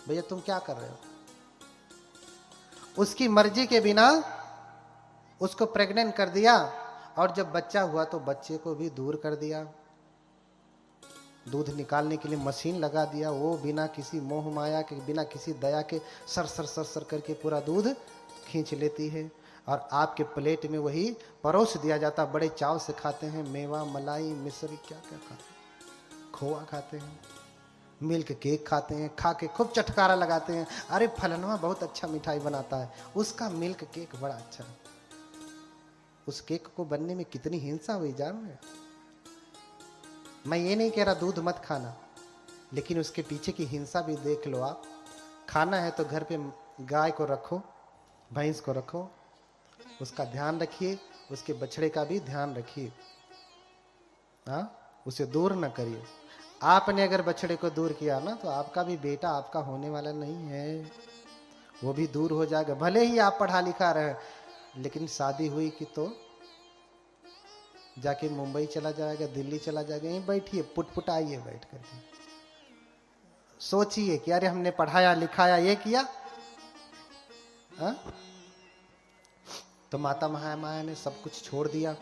भैया तुम क्या कर रहे हो? उसकी मर्जी के बिना उसको प्रेग्नेंट कर दिया, और जब बच्चा हुआ तो बच्चे को भी दूर कर दिया। दूध निकालने के लिए मशीन लगा दिया, वो बिना किसी मोह माया के, बिना किसी दया के सर सर सर सर करके पूरा दूध खींच लेती है। और आपके प्लेट में वही परोस दिया जाता, बड़े चाव से खाते हैं। मेवा, मलाई, मिश्री, क्या क्या खाते हैं, खोआ खाते हैं, मिल्क केक खाते हैं, खा के खूब चटकारा लगाते हैं, अरे फलनवा बहुत अच्छा मिठाई बनाता है, उसका मिल्क केक बड़ा अच्छा है। उस केक को बनने में कितनी हिंसा हुई जान रहे? मैं ये नहीं कह रहा दूध मत खाना, लेकिन उसके पीछे की हिंसा भी देख लो आप। खाना है तो घर पे गाय को रखो, भैंस को रखो, उसका ध्यान रखिए, उसके बछड़े का भी ध्यान रखिए, हाँ, उसे दूर न करिए। आपने अगर बछड़े को दूर किया ना, तो आपका भी बेटा आपका होने वाला नहीं है, वो भी दूर हो जाएगा। भले ही आप पढ़ा लिखा रहे, लेकिन शादी हुई कि तो जाके मुंबई चला जाएगा, दिल्ली चला जाएगा। यहीं बैठिए, पुटपुटाइए बैठ करके, सोचिए कि अरे हमने पढ़ाया लिखाया ये किया, हा? तो माता महामाया ने सब कुछ छोड़ दिया,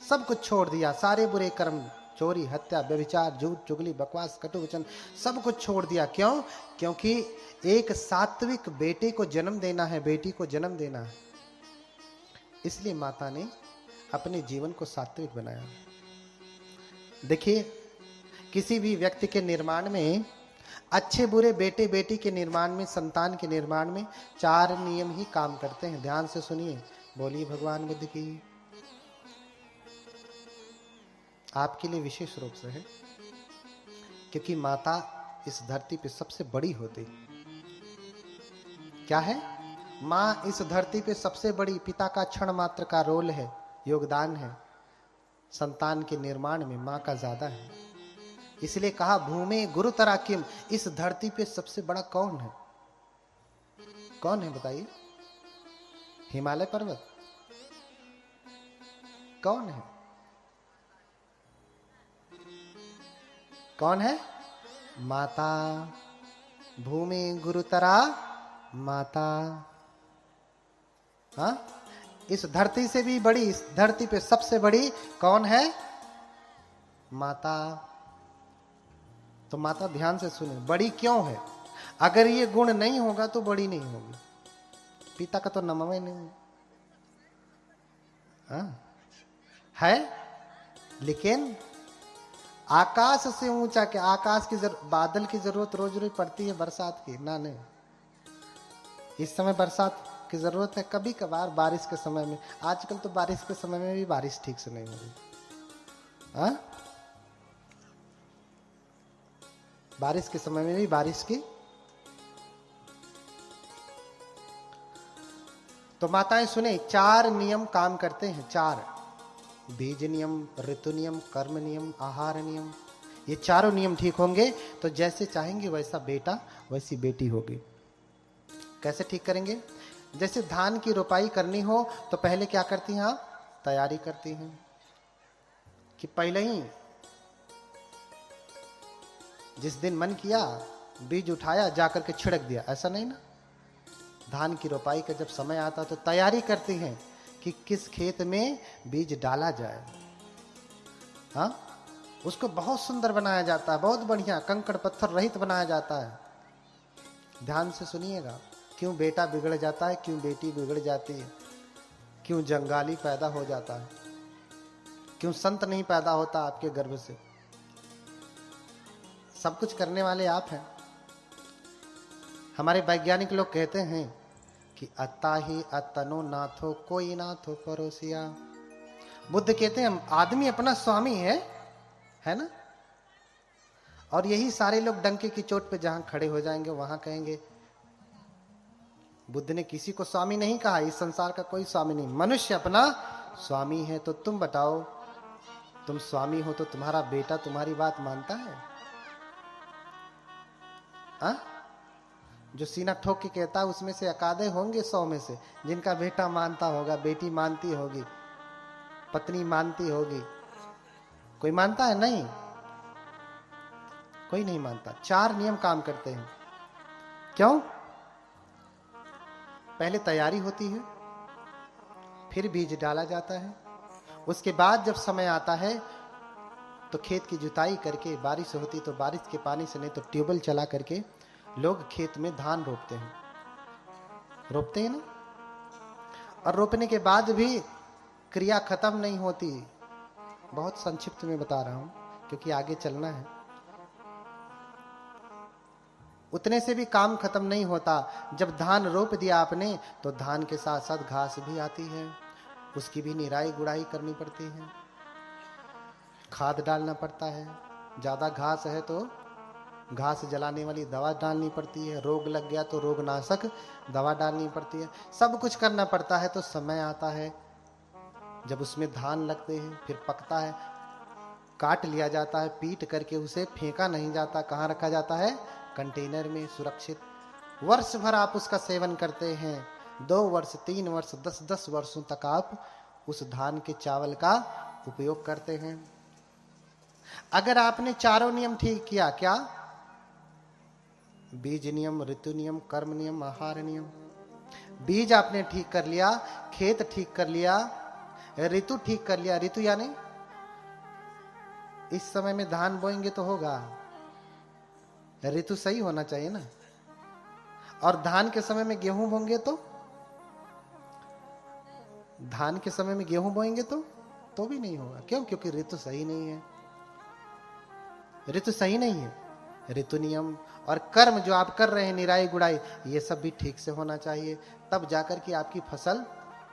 सब कुछ छोड़ दिया, सारे बुरे कर्म, चोरी, हत्या, व्यभिचार, झूठ, चुगली, बकवास, कटु वचन, सब कुछ छोड़ दिया। क्यों? क्योंकि एक सात्विक बेटे को जन्म देना है, बेटी को जन्म देना है। इसलिए माता ने अपने जीवन को सात्विक बनाया। देखिए, किसी भी व्यक्ति के निर्माण में, अच्छे बुरे बेटे बेटी के निर्माण में, संतान के निर्माण में 4 नियम ही काम करते हैं। ध्यान से सुनिए, बोलिए भगवान बुद्ध की। आपके लिए विशेष रूप से है, क्योंकि माता इस धरती पे सबसे बड़ी होती। क्या है? माँ इस धरती पे सबसे बड़ी, पिता का क्षण मात्र का रोल है, योगदान है, संतान के निर्माण में माँ का ज्यादा है। इसलिए कहा भूमि गुरुतरा किम, इस धरती पे सबसे बड़ा कौन है? कौन है बताइए? हिमालय पर्वत? कौन है? कौन है? माता। भूमि गुरुतरा माता। हाँ, इस धरती से भी बड़ी, इस धरती पे सबसे बड़ी कौन है? माता। तो माता ध्यान से सुने, बड़ी क्यों है? अगर ये गुण नहीं होगा तो बड़ी नहीं होगी। पिता का तो नाम ही नहीं है, लेकिन आकाश से ऊंचा के, आकाश की बादल की जरूरत रोज रोज पड़ती है, बरसात की ना? नहीं, इस समय बरसात की जरूरत है, कभी कभार बारिश के समय में। आजकल तो बारिश के समय में भी बारिश ठीक से नहीं हो रही, बारिश के समय में भी बारिश की। तो माताएं सुने, 4 नियम काम करते हैं, 4। बीज नियम, ऋतु नियम, कर्म नियम, आहार नियम। ये चारों नियम ठीक होंगे तो जैसे चाहेंगे वैसा बेटा वैसी बेटी होगी। कैसे ठीक करेंगे? जैसे धान की रोपाई करनी हो तो पहले क्या करती हैं आप? तैयारी करती हैं कि पहले ही जिस दिन मन किया बीज उठाया, जाकर के छिड़क दिया, ऐसा नहीं ना। धान की रोपाई का जब समय आता तो तैयारी करती हैं कि किस खेत में बीज डाला जाए। हाँ, उसको बहुत सुंदर बनाया जाता है, बहुत बढ़िया, कंकड़ पत्थर रहित बनाया जाता है। ध्यान से सुनिएगा, क्यों बेटा बिगड़ जाता है, क्यों बेटी बिगड़ जाती है, क्यों जंगाली पैदा हो जाता है, क्यों संत नहीं पैदा होता आपके गर्भ से। सब कुछ करने वाले आप हैं। हमारे वैज्ञानिक लोग कहते हैं कि अत्ता ही अतनो नाथो कोई नाथो परोसिया। बुद्ध कहते हैं आदमी अपना स्वामी है ना। और यही सारे लोग डंके की चोट पे जहां खड़े हो जाएंगे वहां कहेंगे बुद्ध ने किसी को स्वामी नहीं कहा, इस संसार का कोई स्वामी नहीं, मनुष्य अपना स्वामी है। तो तुम बताओ, तुम स्वामी हो तो तुम्हारा बेटा तुम्हारी बात मानता है? जो सीना ठोक के कहता है उसमें से एकाधे होंगे 100 में से जिनका बेटा मानता होगा, बेटी मानती होगी, पत्नी मानती होगी। कोई मानता है? नहीं, कोई नहीं मानता। 4 नियम काम करते हैं। क्यों? पहले तैयारी होती है, फिर बीज डाला जाता है, उसके बाद जब समय आता है तो खेत की जुताई करके, बारिश होती तो बारिश के पानी से, नहीं तो ट्यूबवेल चला करके लोग खेत में धान रोपते हैं ना। और रोपने के बाद भी क्रिया खत्म नहीं होती। बहुत संक्षिप्त में बता रहा हूं क्योंकि आगे चलना है। उतने से भी काम खत्म नहीं होता। जब धान रोप दिया आपने तो धान के साथ साथ घास भी आती है, उसकी भी निराई गुड़ाई करनी पड़ती है, खाद डालना पड़ता है। ज्यादा घास है तो घास जलाने वाली दवा डालनी पड़ती है, रोग लग गया तो रोगनाशक दवा डालनी पड़ती है, सब कुछ करना पड़ता है। तो समय आता है जब उसमें धान लगते हैं, फिर पकता है, काट लिया जाता है, पीट करके उसे फेंका नहीं जाता। कहाँ रखा जाता है? कंटेनर में सुरक्षित। वर्ष भर आप उसका सेवन करते हैं, 2 वर्ष 3 वर्ष 10 वर्षों तक आप उस धान के चावल का उपयोग करते हैं। अगर आपने चारों नियम ठीक किया, क्या? बीज नियम, ऋतु नियम, कर्म नियम, आहार नियम। बीज आपने ठीक कर लिया, खेत ठीक कर लिया, ऋतु ठीक कर लिया। ऋतु यानी इस समय में धान बोएंगे तो होगा, ऋतु सही होना चाहिए ना। और धान के समय में गेहूं बोएंगे तो, धान के समय में गेहूं बोएंगे तो भी नहीं होगा। क्यों? क्योंकि ऋतु सही नहीं है। ऋतु सही नहीं है। ऋतु नियम और कर्म जो आप कर रहे हैं, निराई गुड़ाई, ये सब भी ठीक से होना चाहिए, तब जाकर के आपकी फसल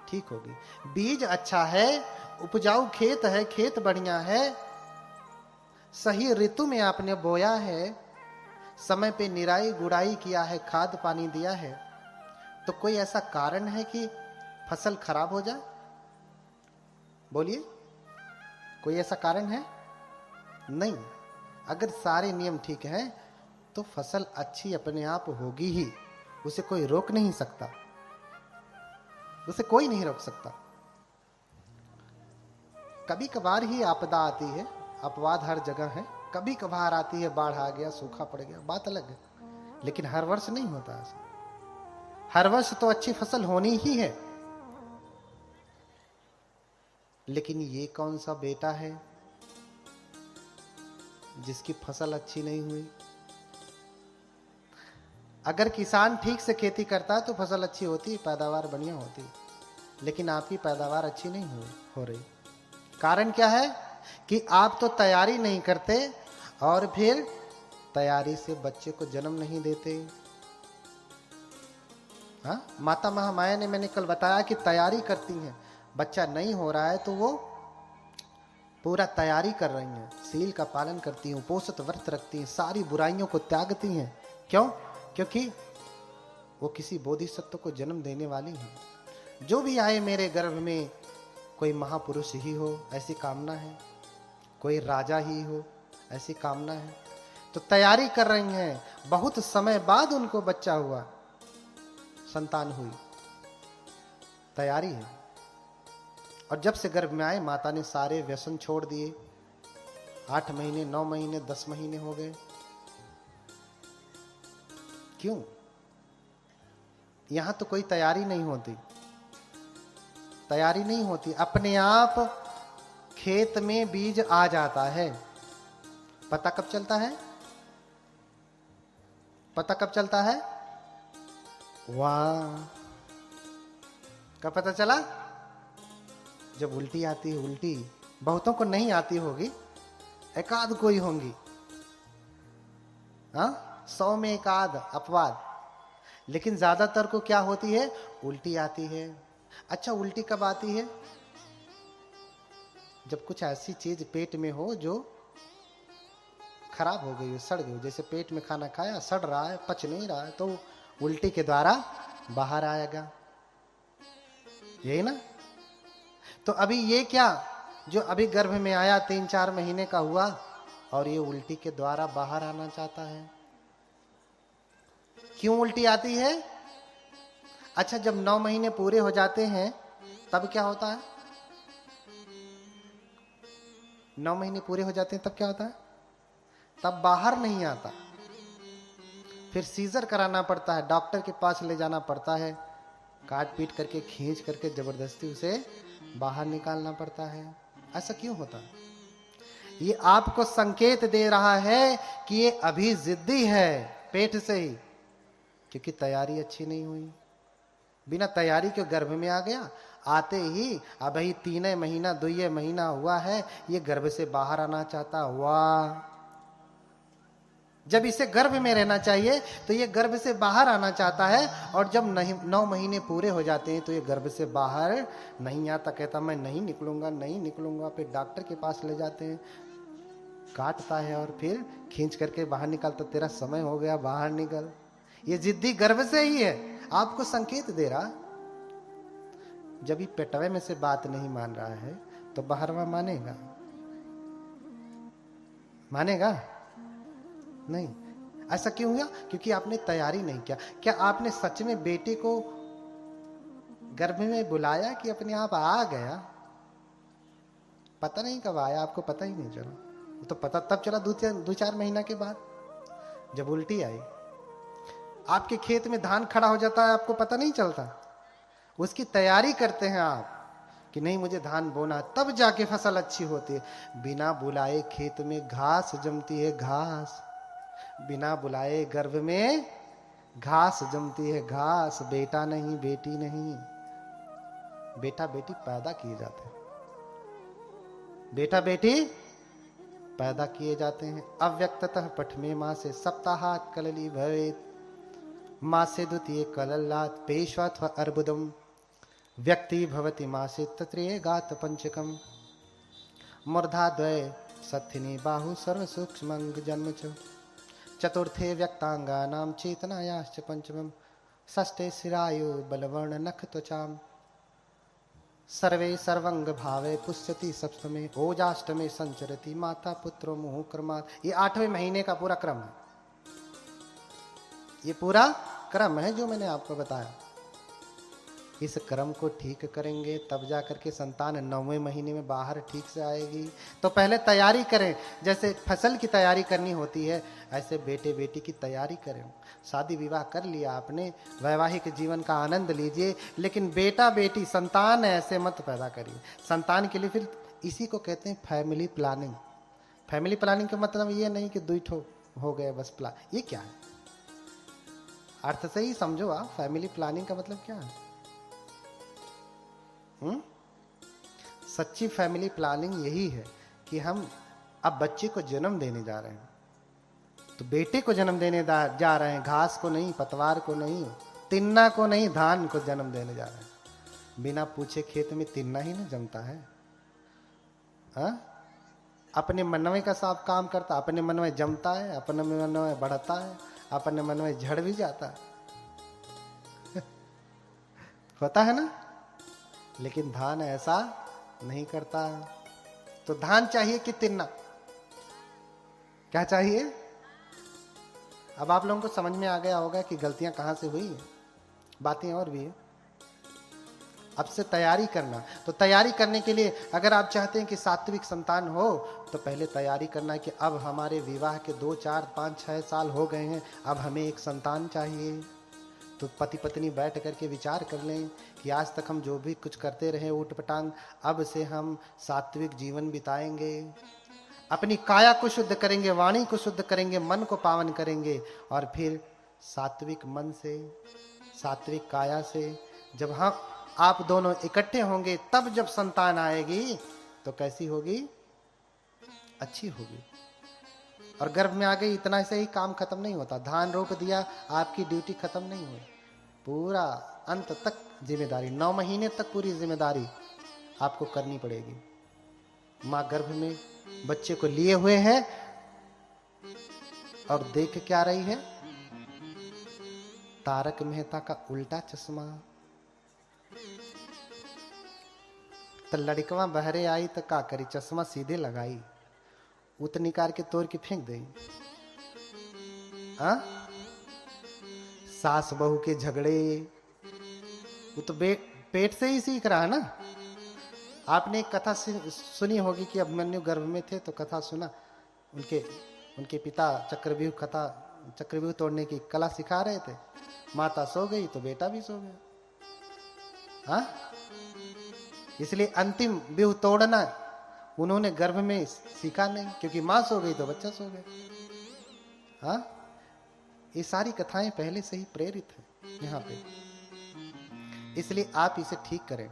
ठीक होगी। बीज अच्छा है, उपजाऊ खेत है, खेत बढ़िया है, सही ऋतु में आपने बोया है, समय पे निराई गुड़ाई किया है, खाद पानी दिया है, तो कोई ऐसा कारण है कि फसल खराब हो जाए? बोलिए, कोई ऐसा कारण है? नहीं। अगर सारे नियम ठीक हैं तो फसल अच्छी अपने आप होगी ही, उसे कोई रोक नहीं सकता, उसे कोई नहीं रोक सकता। कभी कभार ही आपदा आती है, अपवाद हर जगह है, कभी कभार आती है, बाढ़ आ गया, सूखा पड़ गया, बात अलग है, लेकिन हर वर्ष नहीं होता ऐसा। हर वर्ष तो अच्छी फसल होनी ही है। लेकिन ये कौन सा बेटा है जिसकी फसल अच्छी नहीं हुई? अगर किसान ठीक से खेती करता है तो फसल अच्छी होती, पैदावार बढ़िया होती, लेकिन आपकी पैदावार अच्छी नहीं हो रही। कारण क्या है? कि आप तो तैयारी नहीं करते और फिर तैयारी से बच्चे को जन्म नहीं देते। हाँ, माता महामाया ने, मैंने कल बताया कि तैयारी करती हैं, बच्चा नहीं हो रहा है तो वो पूरा तैयारी कर रही हैं, सील का पालन करती हैं, उपोषित व्रत रखती हैं, सारी बुराइयों को त्यागती हैं। क्यों? क्योंकि वो किसी बोधिसत्व को जन्म देने वाली हैं। जो भी आए मेरे गर्भ में कोई महापुरुष ही हो, ऐसी कामना है, कोई राजा ही हो, ऐसी कामना है। तो तैयारी कर रही हैं। बहुत समय बाद उनको बच्चा हुआ, संतान हुई, तैयारी है। और जब से गर्भ में आए, माता ने सारे व्यसन छोड़ दिए। 8 महीने, 9 महीने, 10 महीने हो गए। क्यों? यहां तो कोई तैयारी नहीं होती, तैयारी नहीं होती, अपने आप खेत में बीज आ जाता है। पता कब चलता है? पता कब चलता है? वाह, कब पता चला? जब उल्टी आती है। उल्टी बहुतों को नहीं आती होगी, एकाध कोई होंगी, हाँ, 100 में एकाध अपवाद, लेकिन ज्यादातर को क्या होती है? उल्टी आती है। अच्छा, उल्टी कब आती है? जब कुछ ऐसी चीज पेट में हो जो खराब हो गई हो, सड़ गई हो। जैसे पेट में खाना खाया, सड़ रहा है, पच नहीं रहा है, तो उल्टी के द्वारा बाहर आएगा, यही ना। तो अभी ये क्या, जो अभी गर्भ में आया, 3-4 महीने का हुआ, और ये उल्टी के द्वारा बाहर आना चाहता है। क्यों उल्टी आती है? अच्छा, जब 9 महीने पूरे हो जाते हैं तब क्या होता है? 9 महीने पूरे हो जाते हैं तब क्या होता है? तब बाहर नहीं आता, फिर सीजर कराना पड़ता है, डॉक्टर के पास ले जाना पड़ता है, काट पीट करके खींच करके जबरदस्ती उसे बाहर निकालना पड़ता है। ऐसा क्यों होता? ये आपको संकेत दे रहा है कि ये अभी जिद्दी है पेट से ही, क्योंकि तैयारी अच्छी नहीं हुई। बिना तैयारी के गर्भ में आ गया, आते ही अब ही 3 महीना 2 महीना हुआ है, ये गर्भ से बाहर आना चाहता हुआ। जब इसे गर्भ में रहना चाहिए तो ये गर्भ से बाहर आना चाहता है, और जब 9 महीने पूरे हो जाते हैं तो ये गर्भ से बाहर नहीं आता, कहता मैं नहीं निकलूंगा नहीं निकलूंगा। फिर डॉक्टर के पास ले जाते हैं, काटता है और फिर खींच करके बाहर निकालता, तेरा समय हो गया बाहर निकल। ये जिद्दी गर्भ से ही है, आपको संकेत दे रहा। जब ये पेटवे में से बात नहीं मान रहा है तो बाहरवा मानेगा? मानेगा नहीं। ऐसा क्यों हुआ? क्योंकि आपने तैयारी नहीं किया। क्या आपने सच में बेटे को गर्भ में बुलाया कि अपने आप आ गया? पता नहीं कब आया, आपको पता ही नहीं चला। तो पता तब चला 2-4 महीना के बाद, जब उल्टी आई। आपके खेत में धान खड़ा हो जाता है, आपको पता नहीं चलता। उसकी तैयारी करते हैं आप कि नहीं मुझे धान बोना, तब जाके फसल अच्छी होती है। बिना बुलाए खेत में घास जमती है, घास। बिना बुलाए गर्भ में घास जमती है, घास। बेटा नहीं, बेटी नहीं। बेटा बेटी पैदा किए जाते हैं, बेटा बेटी पैदा किए जाते हैं। अव्यक्ततः पठमे माँ से सप्ताहात कलली भवेत, माँ से द्वितीय कलल्लात पेशवत अर्बुदम व्यक्ति भवति माँ से तत्रेय गात पंचकम मूर्धा द्वय सत्थिनी बाहु सर्व सूक्ष्म जन्म च चतुर्थे व्यक्तांगानाम चेतनायाश्च पंचमम षष्ठे शिरायु बलवर्ण नख त्वचाम सर्वे सर्वंग भावे पुष्यति सप्तमे ओजाष्टमे संचरति माता पुत्रो मुहु क्रमात्। ये 8वें महीने का पूरा क्रम है। ये पूरा क्रम है जो मैंने आपको बताया। इस क्रम को ठीक करेंगे तब जाकर के संतान 9वें महीने में बाहर ठीक से आएगी। तो पहले तैयारी करें, जैसे फसल की तैयारी करनी होती है ऐसे बेटे बेटी की तैयारी करें। शादी विवाह कर लिया आपने, वैवाहिक जीवन का आनंद लीजिए, लेकिन बेटा बेटी संतान ऐसे मत पैदा करिए। संतान के लिए फिर इसी को कहते हैं फैमिली प्लानिंग। फैमिली प्लानिंग का मतलब ये नहीं कि 2 ठो हो गए बस प्लान। ये क्या है? अर्थ से ही समझो आप, फैमिली प्लानिंग का मतलब क्या है। सच्ची फैमिली प्लानिंग यही है कि हम अब बच्चे को जन्म देने जा रहे हैं, तो बेटे को जन्म देने जा रहे हैं, घास को नहीं, पतवार को नहीं, तिन्ना को नहीं, धान को जन्म देने जा रहे हैं। बिना पूछे खेत में तिन्ना ही नहीं जमता है। अपने मनवे का साफ काम करता, अपने मनवे जमता है, अपने मनवे बढ़ता है, अपने मनवे झड़ भी जाता है। होता है ना? लेकिन धान ऐसा नहीं करता। तो धान चाहिए कि तिन्ना? क्या चाहिए? अब आप लोगों को समझ में आ गया होगा कि गलतियां कहां से हुई। बातें और भी है। अब से तैयारी करना। तो तैयारी करने के लिए अगर आप चाहते हैं कि सात्विक संतान हो, तो पहले तैयारी करना है कि अब हमारे विवाह के 2, 4, 5, 6 साल हो गए हैं, अब हमें एक संतान चाहिए। तो पति पत्नी बैठ करके विचार कर लें कि आज तक हम जो भी कुछ करते रहे ऊट पटांग, अब से हम सात्विक जीवन बिताएंगे। अपनी काया को शुद्ध करेंगे, वाणी को शुद्ध करेंगे, मन को पावन करेंगे, और फिर सात्विक मन से, सात्विक काया से जब हम आप दोनों इकट्ठे होंगे, तब जब संतान आएगी तो कैसी होगी? अच्छी होगी। और गर्भ में आ गई, इतना से ही काम खत्म नहीं होता। धान रोप दिया, आपकी ड्यूटी खत्म नहीं हुई, पूरा अंत तक जिम्मेदारी, 9 महीने तक पूरी जिम्मेदारी आपको करनी पड़ेगी। माँ गर्भ में बच्चे को लिए हुए है और देख क्या रही है? तारक मेहता का उल्टा चश्मा। तो लड़कवा बहरे आई तो का करी? चश्मा सीधे लगाई, उत निकाल के तोड़ के फेंक दें। सास बहू के झगड़े, वो तो पेट से ही सीख रहा है ना। आपने एक कथा सुनी होगी कि अभिमन्यु गर्भ में थे तो कथा सुना, उनके पिता चक्रव्यूह कथा चक्रव्यूह तोड़ने की कला सिखा रहे थे। माता सो गई तो बेटा भी सो गया। हाँ, इसलिए अंतिम व्यूह तोड़ना उन्होंने गर्भ में सीखा नहीं, क्योंकि मां सो गई तो बच्चा सो गया। हाँ, ये सारी कथाएं पहले से ही प्रेरित है यहाँ पे। इसलिए आप इसे ठीक करें,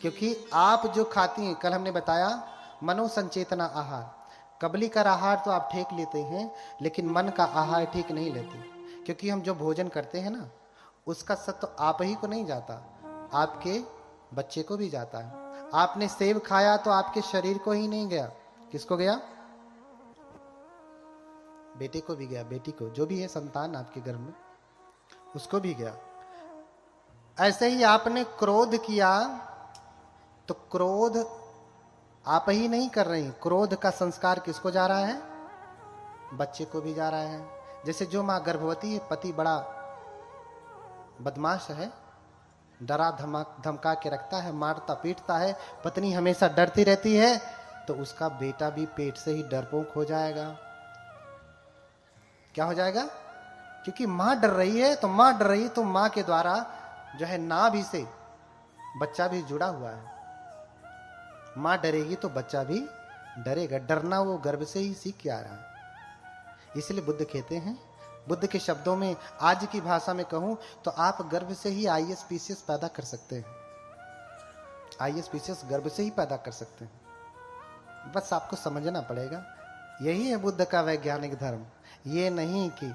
क्योंकि आप जो खाती हैं, कल हमने बताया मनोसंचेतना आहार, कबलीकर आहार तो आप ठीक लेते हैं, लेकिन मन का आहार ठीक नहीं लेते। क्योंकि हम जो भोजन करते हैं ना, उसका सत्व तो आप ही को नहीं जाता, आपके बच्चे को भी जाता है। आपने सेब खाया तो आपके शरीर को ही नहीं गया, किसको गया? बेटे को भी गया, बेटी को, जो भी है संतान आपके घर में, उसको भी गया। ऐसे ही आपने क्रोध किया तो क्रोध आप ही नहीं कर रही, क्रोध का संस्कार किसको जा रहा है? बच्चे को भी जा रहा है। जैसे जो मां गर्भवती है, पति बड़ा बदमाश है, डरा धमका के रखता है, मारता पीटता है, पत्नी हमेशा डरती रहती है, तो उसका बेटा भी पेट से ही डरपोक हो जाएगा। क्या हो जाएगा? क्योंकि मां डर रही है, तो मां डर रही है तो मां के द्वारा जो है नाभि से बच्चा भी जुड़ा हुआ है। मां डरेगी तो बच्चा भी डरेगा। डरना वो गर्भ से ही सीख के आ रहा है। इसलिए बुद्ध कहते हैं, बुद्ध के शब्दों में, आज की भाषा में कहूं तो आप गर्भ से ही आईएएस पीसीएस पैदा कर सकते हैं। आईएएस पीसीएस गर्भ से ही पैदा कर सकते हैं, बस आपको समझना पड़ेगा। यही है बुद्ध का वैज्ञानिक धर्म। ये नहीं कि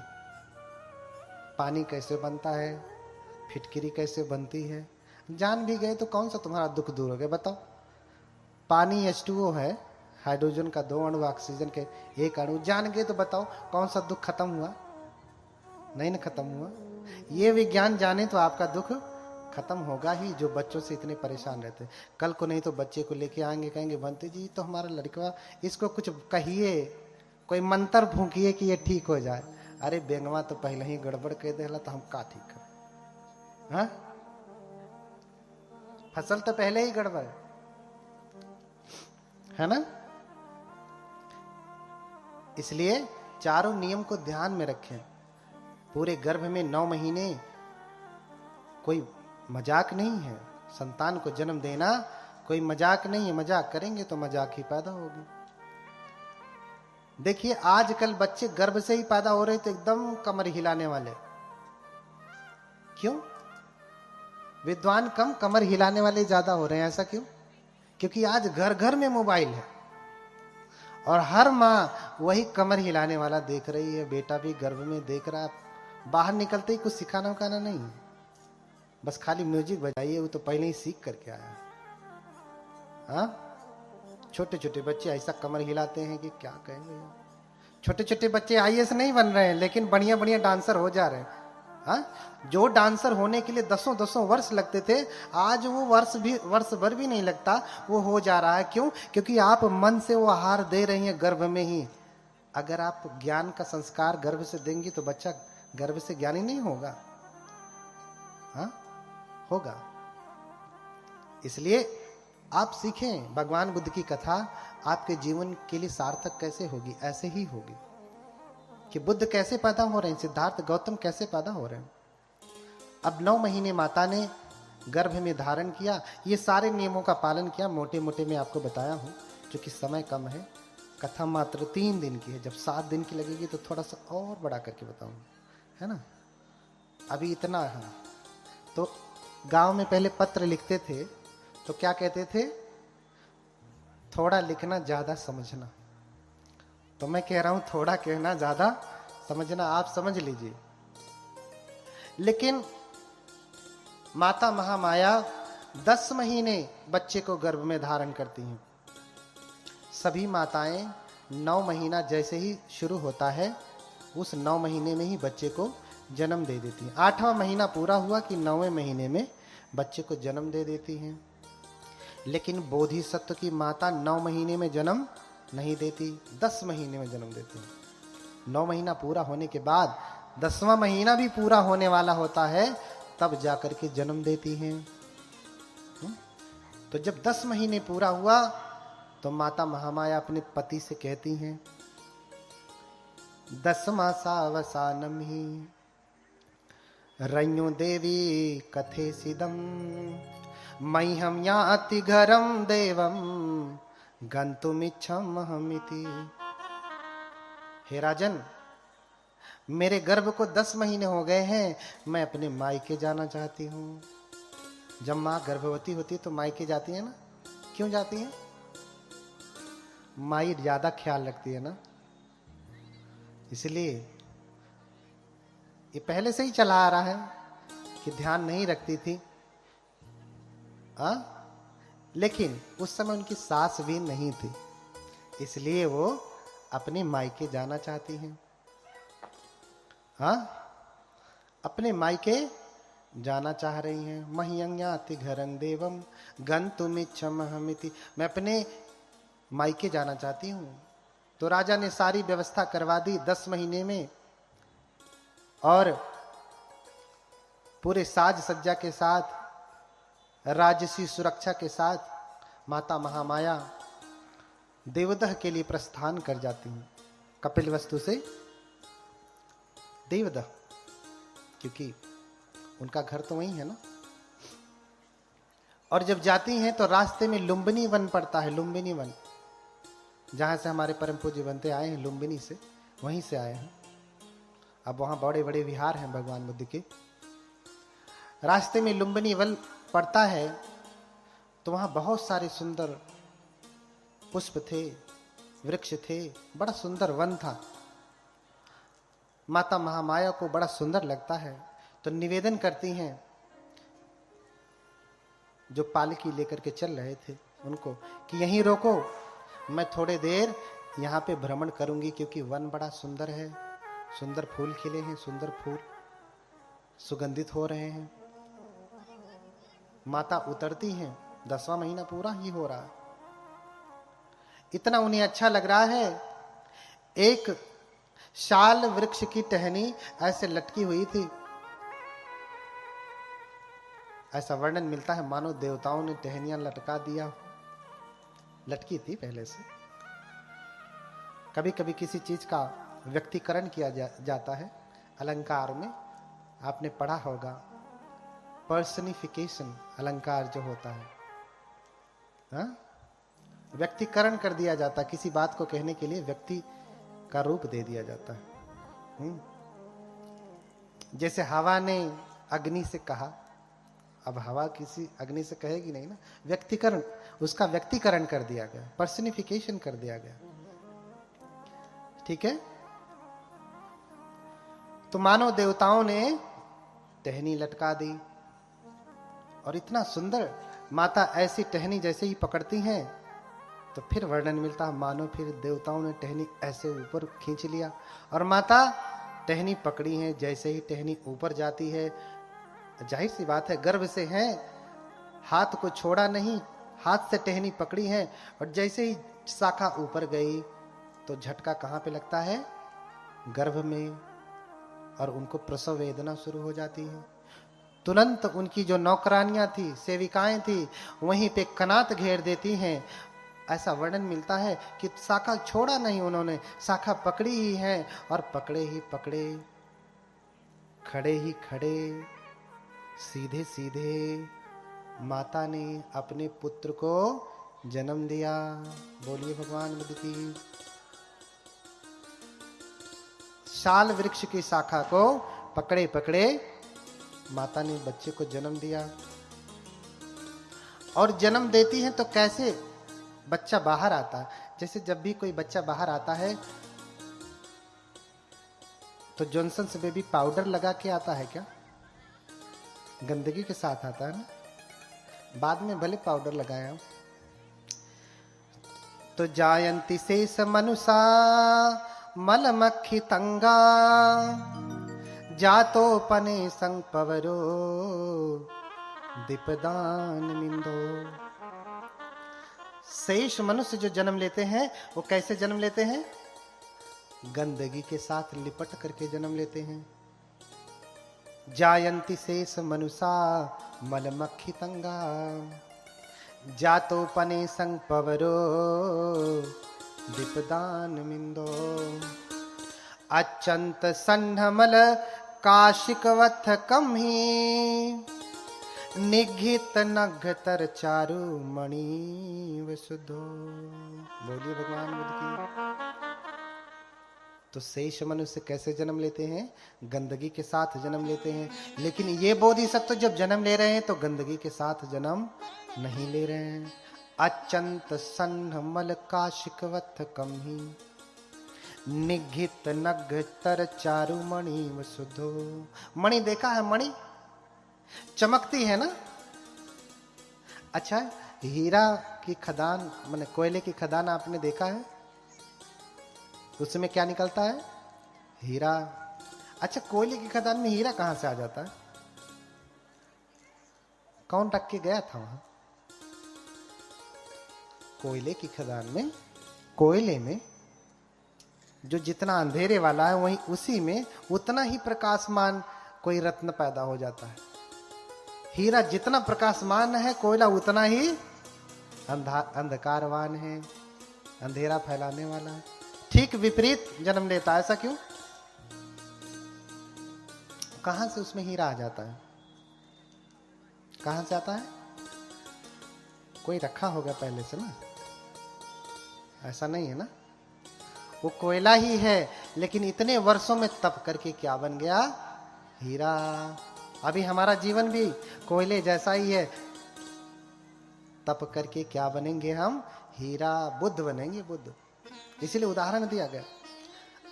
पानी कैसे बनता है, फिटकिरी कैसे बनती है। जान भी गए तो कौन सा तुम्हारा दुख दूर हो गया? बताओ। पानी H2O है, हाइड्रोजन का 2 अणु, ऑक्सीजन के 1 अणु। जान गए तो बताओ कौन सा दुख खत्म हुआ? नहीं ना खत्म हुआ। ये विज्ञान जाने तो आपका दुख खत्म होगा ही, जो बच्चों से इतने परेशान रहते। कल को नहीं तो बच्चे को लेके आएंगे, कहेंगे बनते जी तो हमारा लड़का, इसको कुछ कहिए, कोई मंत्र फूंकिए कि ये ठीक हो जाए। अरे बेंगवा तो पहले ही गड़बड़ कह देला, तो हम का ठीक करें? हाँ, फसल तो पहले ही गड़बड़ है ना। इसलिए चारों नियम को ध्यान में रखें। पूरे गर्भ में 9 महीने कोई मजाक नहीं है। संतान को जन्म देना कोई मजाक नहीं है। मजाक करेंगे तो मजाक ही पैदा होगी। देखिए आजकल बच्चे गर्भ से ही पैदा हो रहे तो एकदम कमर हिलाने वाले। क्यों? विद्वान कम, कमर हिलाने वाले ज्यादा हो रहे हैं। ऐसा क्यों? क्योंकि आज घर घर में मोबाइल है और हर माँ वही कमर हिलाने वाला देख रही है। बेटा भी गर्भ में देख रहा है। बाहर निकलते ही कुछ सिखाना उखाना नहीं, बस खाली म्यूजिक बजाइए, वो तो पहले ही सीख करके आया। हाँ, छोटे छोटे बच्चे ऐसा कमर हिलाते हैं कि क्या कहेंगे। छोटे छोटे बच्चे आईएएस नहीं बन रहे हैं, लेकिन बढ़िया बढ़िया डांसर हो जा रहे हैं। हाँ, जो डांसर होने के लिए 10 वर्ष लगते थे, आज वो वर्ष भर भी नहीं लगता, वो हो जा रहा है। क्यों? क्योंकि आप मन से वो आहार दे रही हैं गर्भ में ही। अगर आप ज्ञान का संस्कार गर्भ से देंगी तो बच्चा गर्भ से ज्ञानी नहीं होगा। हाँ, होगा। इसलिए आप सीखें भगवान बुद्ध की कथा, आपके जीवन के लिए सार्थक कैसे होगी। ऐसे ही होगी कि बुद्ध कैसे पैदा हो रहे हैं, सिद्धार्थ गौतम कैसे पैदा हो रहे हैं। अब 9 महीने माता ने गर्भ में धारण किया। ये सारे नियमों का पालन किया। मोटे मोटे मैं आपको बताया हूं, क्योंकि समय कम है। कथा मात्र 3 दिन की है। जब 7 दिन की लगेगी तो थोड़ा सा और बड़ा करके बताऊंगा, है ना। अभी इतना है। तो गांव में पहले पत्र लिखते थे तो क्या कहते थे? थोड़ा लिखना ज्यादा समझना। तो मैं कह रहा हूं थोड़ा कहना ज्यादा समझना। आप समझ लीजिए। लेकिन माता महामाया 10 महीने बच्चे को गर्भ में धारण करती हैं। सभी माताएं 9 महीना जैसे ही शुरू होता है, उस 9 महीने में ही बच्चे को जन्म दे देती हैं। 8वां महीना पूरा हुआ कि 9वें महीने में बच्चे को जन्म दे देती हैं। लेकिन बोधिसत्व की माता 9 महीने में जन्म नहीं देती, 10 महीने में जन्म देती है। 9 महीना पूरा होने के बाद 10वां महीना भी पूरा होने वाला होता है, तब जाकर के जन्म देती हैं। तो जब 10 महीने पूरा हुआ तो माता महामाया अपने पति से कहती हैं दसमा सावसानम ही रण्यो देवी कथे सिदम मह्यम याति घरम देवम गंतुमिच्छम हमिति। हे राजन, मेरे गर्भ को 10 महीने हो गए हैं, मैं अपने मायके जाना चाहती हूँ। जब माँ गर्भवती होती तो मायके जाती है ना, क्यों जाती है? माई ज्यादा ख्याल रखती है ना, इसलिए। ये पहले से ही चला आ रहा है कि ध्यान नहीं रखती थी, लेकिन उस समय उनकी सास भी नहीं थी, इसलिए वो अपने मायके जाना चाहती हैं। अपने मायके जाना चाह रही हैं। मह्यंयाति घरं देवम गंतुमिच्छम हमिति, मैं अपने मायके जाना चाहती हूँ। तो राजा ने सारी व्यवस्था करवा दी 10 महीने में, और पूरे साज सज्जा के साथ, राजसी सुरक्षा के साथ माता महामाया देवदह के लिए प्रस्थान कर जाती हैं। कपिलवस्तु से देवदह, क्योंकि उनका घर तो वही है ना। और जब जाती हैं तो रास्ते में लुम्बिनी वन पड़ता है, लुम्बिनी वन, जहां से हमारे परम पूज्य बनते आए हैं, लुम्बिनी से, वहीं से आए हैं। अब वहां बड़े बड़े विहार हैं भगवान बुद्ध के। रास्ते में लुम्बिनी वन पड़ता है, तो वहां बहुत सारे सुंदर पुष्प थे, वृक्ष थे, बड़ा सुंदर वन था। माता महामाया को बड़ा सुंदर लगता है, तो निवेदन करती हैं जो पालकी लेकर के चल रहे थे उनको कि यहीं रोको, मैं थोड़े देर यहाँ पे भ्रमण करूंगी, क्योंकि वन बड़ा सुंदर है, सुंदर फूल खिले हैं, सुंदर फूल सुगंधित हो रहे हैं। माता उतरती हैं, 10वां महीना पूरा ही हो रहा है, इतना उन्हें अच्छा लग रहा है। एक शाल वृक्ष की टहनी ऐसे लटकी हुई थी, ऐसा वर्णन मिलता है मानो देवताओं ने टहनियां लटका दिया, लटकी थी पहले से। कभी कभी किसी चीज का व्यक्तिकरण किया जाता है अलंकार में, आपने पढ़ा होगा, पर्सनिफिकेशन अलंकार जो होता है, व्यक्तिकरण कर दिया जाता है, किसी बात को कहने के लिए व्यक्ति का रूप दे दिया जाता है। जैसे हवा ने अग्नि से कहा, अब हवा किसी अग्नि से कहेगी नहीं ना, व्यक्तिकरण, उसका व्यक्तिकरण कर दिया गया, पर्सनिफिकेशन कर दिया गया, ठीक है। तो मानव देवताओं ने टहनी लटका दी, और इतना सुंदर माता ऐसी टहनी जैसे ही पकड़ती हैं तो फिर वर्णन मिलता है, मानो फिर देवताओं ने टहनी ऐसे ऊपर खींच लिया, और माता टहनी पकड़ी है, जैसे ही टहनी ऊपर जाती है, जाहिर सी बात है गर्भ से है, हाथ को छोड़ा नहीं, हाथ से टहनी पकड़ी है, और जैसे ही शाखा ऊपर गई तो झटका कहां पे लगता है? गर्भ में, और उनको प्रसव वेदना शुरू हो जाती है। तुरंत उनकी जो नौकरानियां थी, सेविकाएं थी, वहीं पे कनात घेर देती हैं। ऐसा वर्णन मिलता है कि शाखा छोड़ा नहीं उन्होंने, शाखा पकड़ी ही है, और पकड़े ही पकड़े, खड़े ही खड़े, सीधे सीधे माता ने अपने पुत्र को जन्म दिया। बोलिए भगवान बुद्ध की। शाल वृक्ष की शाखा को पकड़े पकड़े माता ने बच्चे को जन्म दिया। और जन्म देती है तो कैसे बच्चा बाहर आता है? जैसे जब भी कोई बच्चा बाहर आता है तो जॉनसन्स बेबी पाउडर लगा के आता है क्या? गंदगी के साथ आता है ना, बाद में भले पाउडर लगाया। तो जायंती शेष मनुषा मलमक्खी तंगा, जातो पने संग पवरो दीपदान मिंदो। शेष मनुष्य जो जन्म लेते हैं वो कैसे जन्म लेते हैं? गंदगी के साथ लिपट करके जन्म लेते हैं। जायंती शेष मनुषा मलमक्खी तंगा, जातो पने संग पवरो दीपदान मिंदो। अचंत सन्नमल काशिकवथ कम ही, निघित नघतर चारु मणि वसुधो। बोलिए भगवान बुद्ध की। तो शेष मनुष्य कैसे जन्म लेते हैं? गंदगी के साथ जन्म लेते हैं। लेकिन ये बोधिसत्व जब जन्म ले रहे हैं तो गंदगी के साथ जन्म नहीं ले रहे हैं। अचंत सन्नमल काशिकवथ कम ही, निघित नघतर चारु मणि वसुधो। मणि देखा है? मणि चमकती है ना। अच्छा, हीरा की खदान माने कोयले की खदान आपने देखा है? उसमें क्या निकलता है? हीरा। अच्छा, कोयले की खदान में हीरा कहां से आ जाता है? कौन रख के गया था वहां? कोयले की खदान में, कोयले में जो जितना अंधेरे वाला है वही उसी में उतना ही प्रकाशमान कोई रत्न पैदा हो जाता है। हीरा जितना प्रकाशमान है, कोयला उतना ही अंधकारवान है, अंधेरा फैलाने वाला है। ठीक विपरीत जन्म लेता है। ऐसा क्यों? कहां से उसमें हीरा आ जाता है? कहां से आता है? कोई रखा होगा पहले से ना। ऐसा नहीं है ना, वो कोयला ही है, लेकिन इतने वर्षों में तप करके क्या बन गया? हीरा। अभी हमारा जीवन भी कोयले जैसा ही है। तप करके क्या बनेंगे हम? हीरा, बुद्ध बनेंगे, बुद्ध। इसीलिए उदाहरण दिया गया।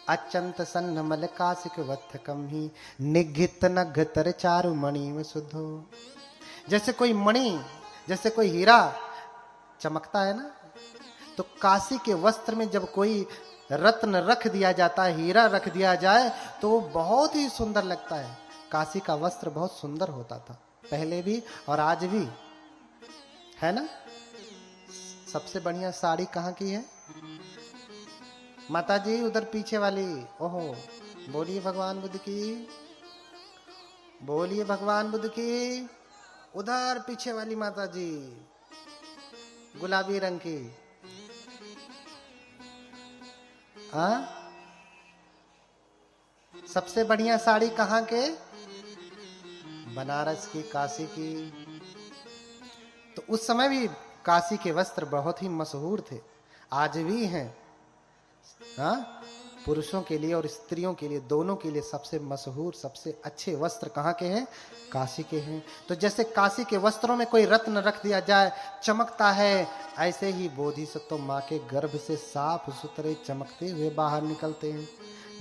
अचंत सन्नमल काशिकवथ कम ही, निघित नघतर चारु मणि वसुधो। जैसे कोई मणि, जैसे कोई हीरा चमकता है ना, तो काशी के वस्त्र में जब कोई रत्न रख दिया जाता है, हीरा रख दिया जाए, तो वो बहुत ही सुंदर लगता है। काशी का वस्त्र बहुत सुंदर होता था, पहले भी और आज भी, है ना। सबसे बढ़िया साड़ी कहाँ की है? माता जी उधर पीछे वाली। ओहो, बोलिए भगवान बुद्ध की, बोलिए भगवान बुद्ध की। उधर पीछे वाली माता जी, गुलाबी रंग की। हाँ, सबसे बढ़िया साड़ी कहाँ के? बनारस की, काशी की। तो उस समय भी काशी के वस्त्र बहुत ही मशहूर थे, आज भी हैं। हाँ, पुरुषों के लिए और स्त्रियों के लिए, दोनों के लिए सबसे मशहूर, सबसे अच्छे वस्त्र कहाँ के हैं? काशी के हैं। तो जैसे काशी के वस्त्रों में कोई रत्न रख दिया जाए, चमकता है, ऐसे ही बोधिसत्व माँ के गर्भ से साफ सुथरे चमकते हुए बाहर निकलते हैं।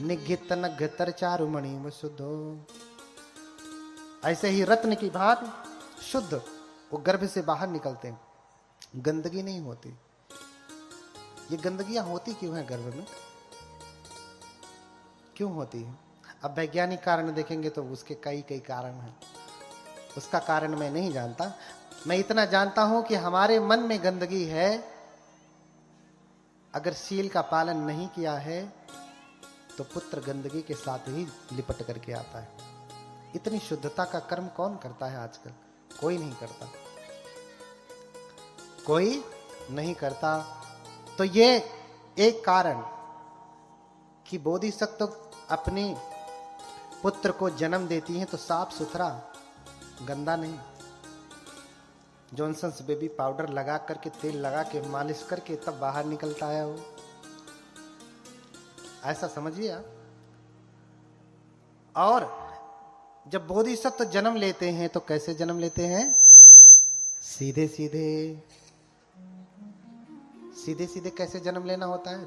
निघित नघतर चारु मणि वसुधो। ऐसे ही रत्न की भांति शुद्ध वो गर्भ से बाहर निकलते हैं, गंदगी नहीं होती। ये गंदगियां होती क्यों है गर्भ में? क्यों होती है? अब वैज्ञानिक कारण देखेंगे तो उसके कई कई कारण हैं। उसका कारण मैं नहीं जानता। मैं इतना जानता हूं कि हमारे मन में गंदगी है। अगर शील का पालन नहीं किया है तो पुत्र गंदगी के साथ ही लिपट करके आता है। इतनी शुद्धता का कर्म कौन करता है आजकल? कोई नहीं करता, कोई नहीं करता। तो ये एक कारण कि बोधिसत्व अपने पुत्र को जन्म देती हैं तो साफ सुथरा, गंदा नहीं। जॉनसन्स बेबी पाउडर लगा करके, तेल लगा के, मालिश करके तब बाहर निकलता है वो। ऐसा समझिए आप। और जब बोधिसत्व जन्म लेते हैं तो कैसे जन्म लेते हैं? सीधे सीधे। सीधे सीधे कैसे जन्म लेना होता है?